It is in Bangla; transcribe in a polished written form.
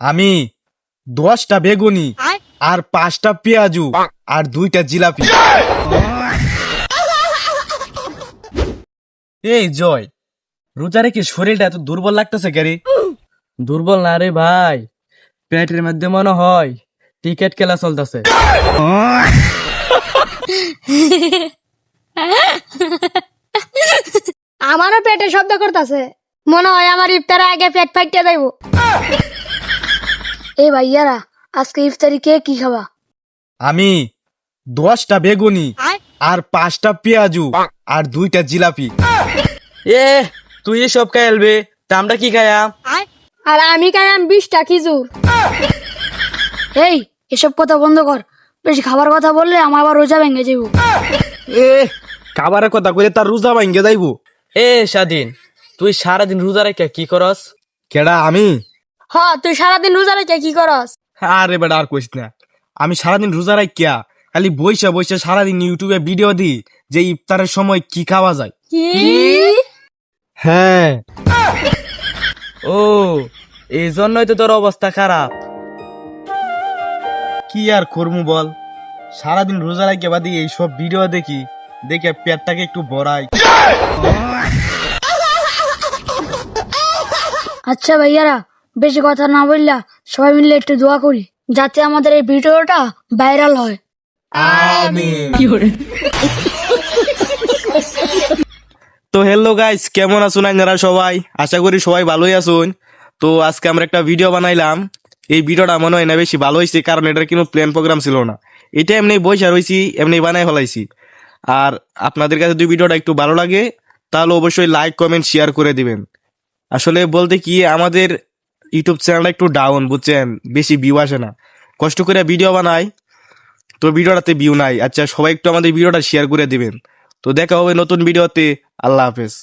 আমি 10টা বেগুনি আর 5টা পেঁয়াজু আর 2টা জিলাপি। এই জয়, রোজা রেখে শরীরটা এত দুর্বল লাগতেছে কেরে? দুর্বল না রে ভাই, পেটের মধ্যে মনে হয় ক্রিকেট খেলা চলতেছে। আমারও পেটে শব্দ করতেছে, মনে হয় আমার ইফতারের আগে পেট ফাইটে যাইব। এ ভাইয়ারা, আজকে ইফতারি কে কি খাবা? আমি 10টা বেগুনি আর 5টা পেঁয়াজু আর 2টা জিলাপি। এ তুই এসব খাইলবে, তা আমরা কি খায়া? আর আমি খাইলাম 20টা খিজুর। এই, এসব কথা বন্ধ কর। বেশি খাবার কথা বললে আমার আবার রোজা ভেঙে যাইব। এ খাবারের কথা কইলে তার রোজা ভাঙ্গে যাইবো। এ স্বাধীন, তুই সারাদিন রোজা রেখে কি করস? কেডা আমি? হ, তুই সারাদিন রোজা রেখে কি করস? আরে বেটা আর কইস না, আমি সারাদিন রোজা রাখিয়া খালি বইসা বইসা সারাদিন ইউটিউবে ভিডিও দিই যে ইফতারের সময় কি খাওয়া যায়। কি? হ্যাঁ, ও, এই জন্যই তো তোর অবস্থা খারাপ। কি আর করমু বল, সারাদিন রোজা রাখিয়া বাদি এইসব ভিডিও দেখি, দেখে পেটটাকে একটু ভরাই। আচ্ছা ভাইয়ারা, বেশি কথা না বললা সবাই মিলে একটু দোয়া করি, যাতে আমাদের এই ভিডিওটা ভাইরাল হয়। আমিন। তো হ্যালো গাইস, কেমন আছেন আপনারা সবাই? আশা করি সবাই ভালোই আছেন। তো আজকে আমরা একটা ভিডিও বানাইলাম। এই ভিডিওটা মনে হয় না বেশি ভালো হয়েছে, কারণ এটার কোনো প্ল্যান প্রোগ্রাম ছিল না। এটা এমনি বইসা রয়েছি, এমনি বানাই ফেলাইছি। আর আপনাদের কাছে যদি ভিডিওটা একটু ভালো লাগে তাহলে অবশ্যই লাইক কমেন্ট শেয়ার করে দিবেন। আসলে বলতে কি, আমাদের ইউটিউব চ্যানেলটা একটু ডাউন, বুঝছেন, বেশি ভিউ আসে না। কষ্ট করে ভিডিও বানাই, তো ভিডিওটাতে ভিউ নাই। আচ্ছা, সবাই একটু আমাদের ভিডিওটা শেয়ার করে দিবেন। তো দেখা হবে নতুন ভিডিওতে। আল্লাহ হাফেজ।